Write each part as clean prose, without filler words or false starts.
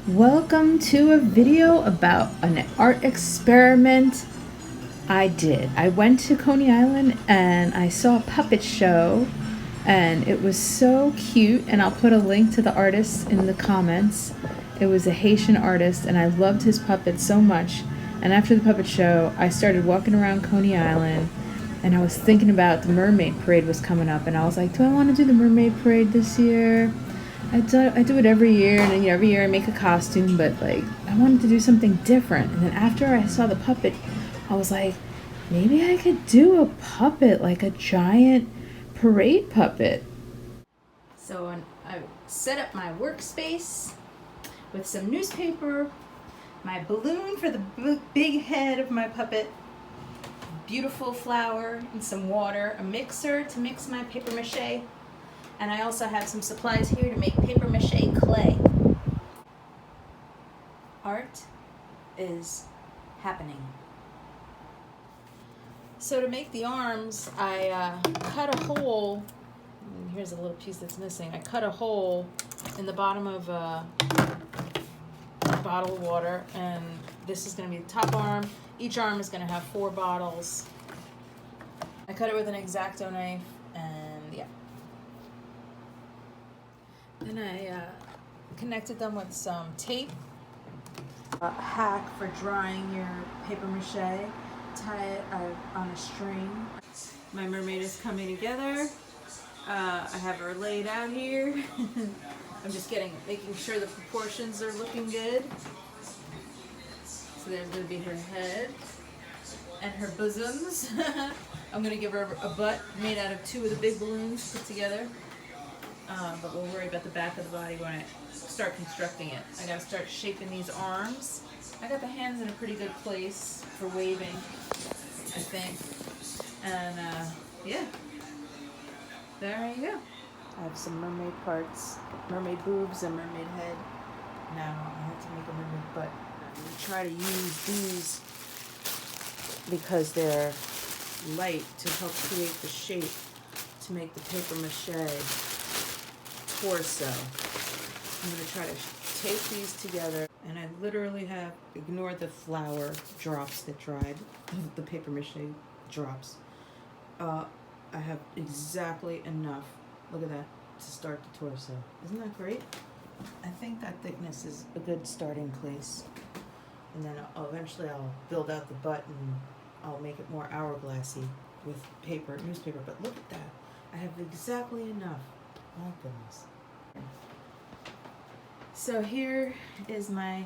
Welcome to a video about an art experiment I did. I went to Coney Island and I saw a puppet show and it was so cute, and I'll put a link to the artist in the comments. It was a Haitian artist and I loved his puppet so much. And after the puppet show, I started walking around Coney Island and I was thinking about the Mermaid Parade was coming up, and I was like, do I want to do the Mermaid Parade this year? I do it every year, and then every year I make a costume, but like I wanted to do something different. And then after I saw the puppet, I was like, maybe I could do a puppet, like a giant parade puppet. So I set up my workspace with some newspaper, my balloon for the big head of my puppet, beautiful flower and some water, a mixer to mix my paper mache, and I also have some supplies here to make paper mache clay. Art is happening. So to make the arms, I cut a hole. Here's a little piece that's missing. I cut a hole in the bottom of a bottle of water, and this is going to be the top arm. Each arm is going to have 4 bottles. I cut it with an X-Acto knife, and yeah. Then I connected them with some tape. A hack for drying your paper mache. Tie it on a string. My mermaid is coming together. I have her laid out here. I'm just making sure the proportions are looking good. So there's going to be her head and her bosoms. I'm going to give her a butt made out of 2 of the big balloons put together. But we'll worry about the back of the body when I start constructing it. I got to start shaping these arms. I got the hands in a pretty good place for waving, I think. And yeah, there you go. I have some mermaid parts, mermaid boobs and mermaid head. Now I have to make a mermaid butt. I'm going to try to use these because they're light to help create the shape to make the paper mache torso. I'm going to try to tape these together, and I literally have ignored the flour drops that dried, the paper mache drops. I have exactly enough, look at that, to start the torso. Isn't that great? I think that thickness is a good starting place. And then eventually I'll build out the butt and I'll make it more hourglassy with newspaper. But look at that. I have exactly enough. My goodness. So here is I'm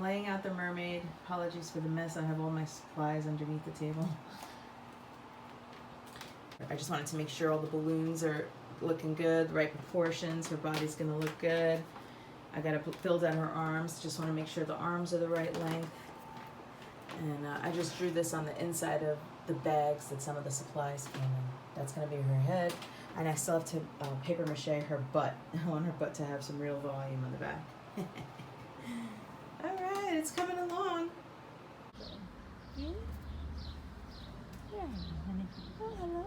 laying out the mermaid. Apologies for the mess. I have all my supplies underneath the table. I just wanted to make sure all the balloons are looking good, the right proportions. Her body's gonna look good. I gotta build out her arms. Just want to make sure the arms are the right length. And I just drew this on the inside of the bags that some of the supplies came in. That's gonna be her head. And I still have to paper mache her butt. I want her butt to have some real volume on the back. All right, it's coming along. Yeah, honey. Oh, hello.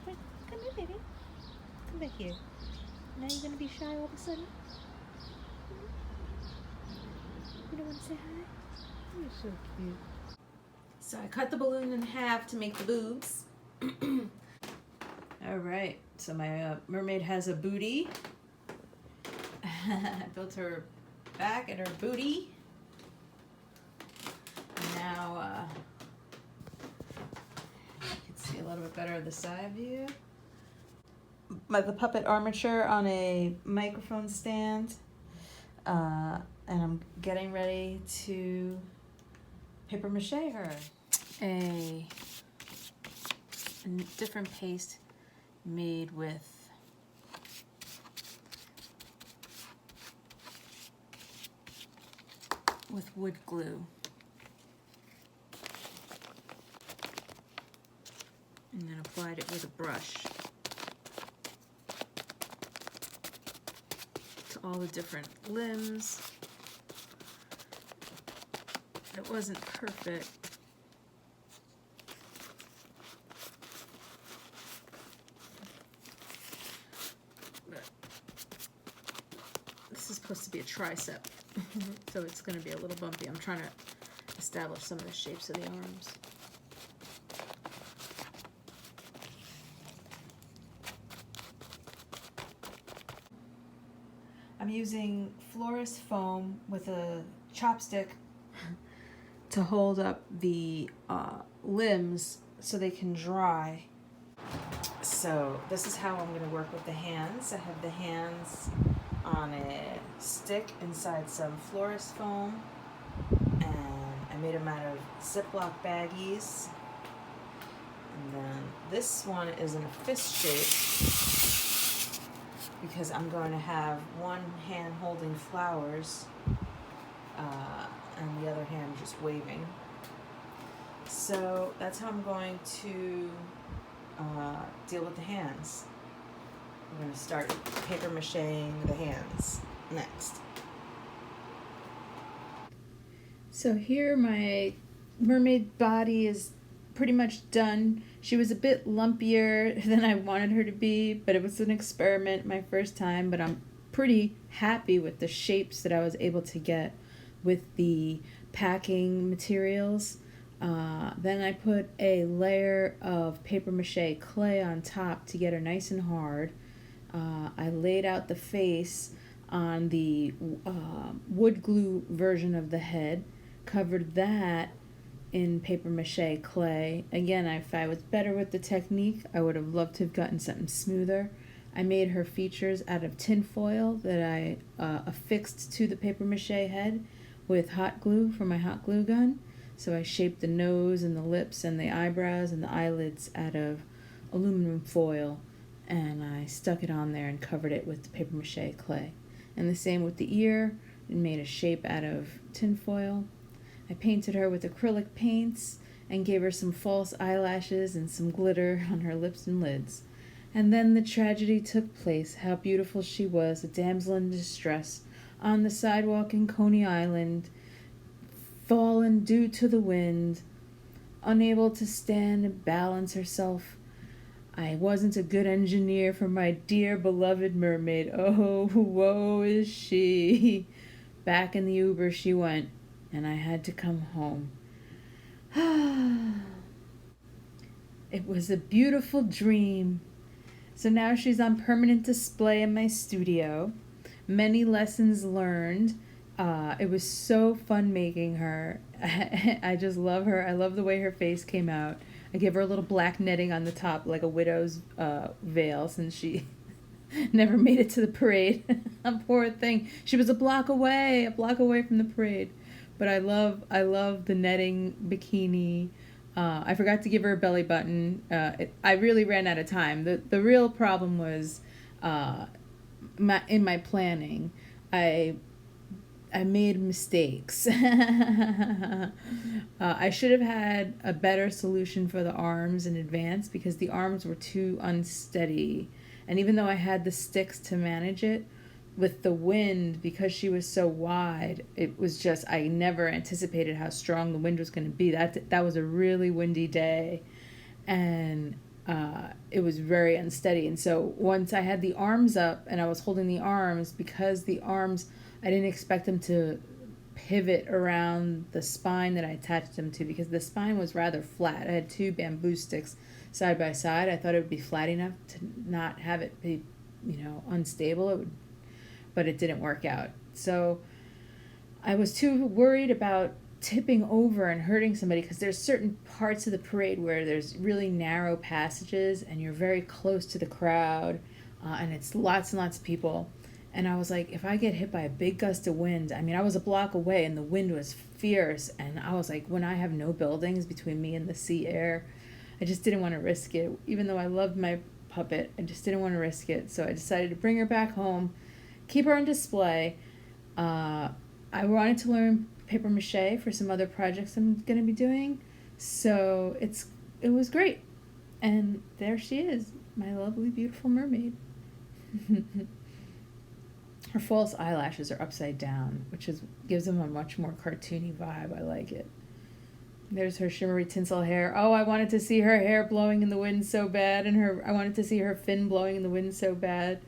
Come here, baby. Come back here. Now you're gonna be shy all of a sudden? You don't want to say hi? You're so cute. So I cut the balloon in half to make the boobs. All right, so my mermaid has a booty. I built her back and her booty. And now you can see a little bit better of the side view. The puppet armature on a microphone stand. And I'm getting ready to paper mache her. A different paste made with wood glue. And then applied it with a brush to all the different limbs. It wasn't perfect. But this is supposed to be a tricep. So it's going to be a little bumpy. I'm trying to establish some of the shapes of the arms. I'm using florist foam with a chopstick to hold up the limbs so they can dry. So this is how I'm going to work with the hands. I have the hands on a stick inside some florist foam, and I made them out of Ziploc baggies. And then this one is in a fist shape because I'm going to have one hand holding flowers and the other hand just waving. So that's how I'm going to deal with the hands. We're going to start paper macheing the hands next. So here my mermaid body is pretty much done. She was a bit lumpier than I wanted her to be, but it was an experiment, my first time, but I'm pretty happy with the shapes that I was able to get with the packing materials. Then I put a layer of paper mache clay on top to get her nice and hard. I laid out the face on the wood glue version of the head, covered that in paper mache clay. Again, if I was better with the technique, I would have loved to have gotten something smoother. I made her features out of tin foil that I affixed to the paper mache head with hot glue from my hot glue gun. So I shaped the nose and the lips and the eyebrows and the eyelids out of aluminum foil, and I stuck it on there and covered it with the paper mache clay. And the same with the ear, and made a shape out of tin foil. I painted her with acrylic paints and gave her some false eyelashes and some glitter on her lips and lids. And then the tragedy took place. How beautiful she was, a damsel in distress, on the sidewalk in Coney Island, fallen due to the wind, unable to stand and balance herself. I wasn't a good engineer for my dear beloved mermaid. Oh, woe is she. Back in the Uber she went, and I had to come home. It was a beautiful dream. So now she's on permanent display in my studio. Many lessons learned. It was so fun making her. I just love her. I love the way her face came out. I gave her a little black netting on the top, like a widow's veil, since she never made it to the parade. Poor thing. She was a block away from the parade. But I love the netting bikini. I forgot to give her a belly button. I really ran out of time. The real problem was in my planning. I made mistakes. I should have had a better solution for the arms in advance because the arms were too unsteady. And even though I had the sticks to manage it, with the wind, because she was so wide, it was just, I never anticipated how strong the wind was going to be. That was a really windy day, and it was very unsteady. And so once I had the arms up and I was holding the arms, because the arms, I didn't expect them to pivot around the spine that I attached them to, because the spine was rather flat. I had two bamboo sticks side by side. I thought it would be flat enough to not have it be, unstable. But it didn't work out. So I was too worried about tipping over and hurting somebody, because there's certain parts of the parade where there's really narrow passages and you're very close to the crowd, and it's lots and lots of people. And I was like, if I get hit by a big gust of wind, I was a block away and the wind was fierce, and I was like, when I have no buildings between me and the sea air, I just didn't want to risk it. Even though I loved my puppet, I just didn't want to risk it. So I decided to bring her back home, keep her on display. I wanted to learn paper mache for some other projects I'm going to be doing. So it was great. And there she is, my lovely, beautiful mermaid. Her false eyelashes are upside down, which gives them a much more cartoony vibe. I like it. There's her shimmery tinsel hair. Oh, I wanted to see her hair blowing in the wind so bad, and I wanted to see her fin blowing in the wind so bad.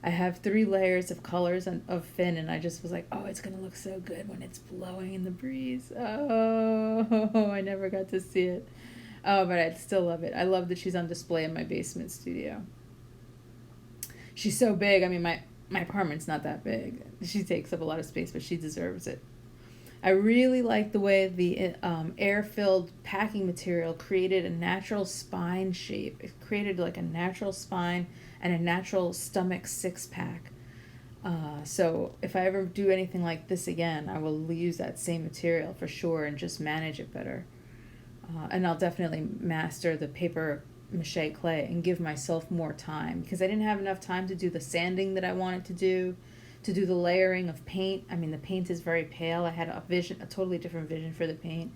I have 3 layers of colors of Finn, and I just was like, oh, it's going to look so good when it's blowing in the breeze. Oh, I never got to see it. Oh, but I still love it. I love that she's on display in my basement studio. She's so big. I mean, my apartment's not that big. She takes up a lot of space, but she deserves it. I really like the way the air-filled packing material created a natural spine shape. It created like a natural spine and a natural stomach 6-pack. So if I ever do anything like this again, I will use that same material for sure and just manage it better. And I'll definitely master the paper mache clay and give myself more time, because I didn't have enough time to do the sanding that I wanted to do the layering of paint. I mean, the paint is very pale. I had a totally different vision for the paint,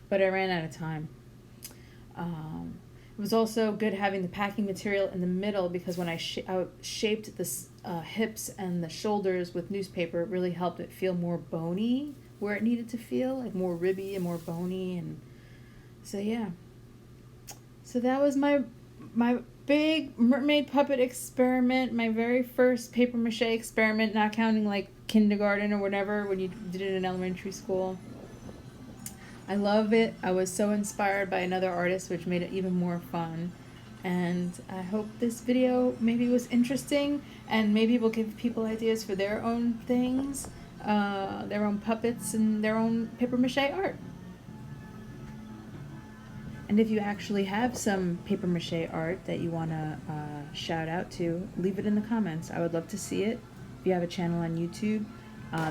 but I ran out of time. It was also good having the packing material in the middle, because when I shaped the hips and the shoulders with newspaper, it really helped it feel more bony where it needed to feel, like more ribby and more bony. And so yeah. So that was my big mermaid puppet experiment, my very first paper mache experiment, not counting like kindergarten or whatever when you did it in elementary school. I love it. I was so inspired by another artist, which made it even more fun. And I hope this video maybe was interesting, and maybe will give people ideas for their own things, their own puppets and their own paper mache art. And if you actually have some paper mache art that you want to shout out to, leave it in the comments. I would love to see it. If you have a channel on YouTube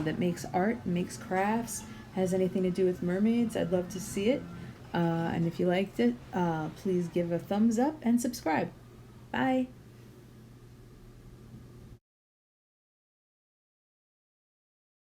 that makes art, makes crafts, has anything to do with mermaids, I'd love to see it. And if you liked it, please give a thumbs up and subscribe. Bye.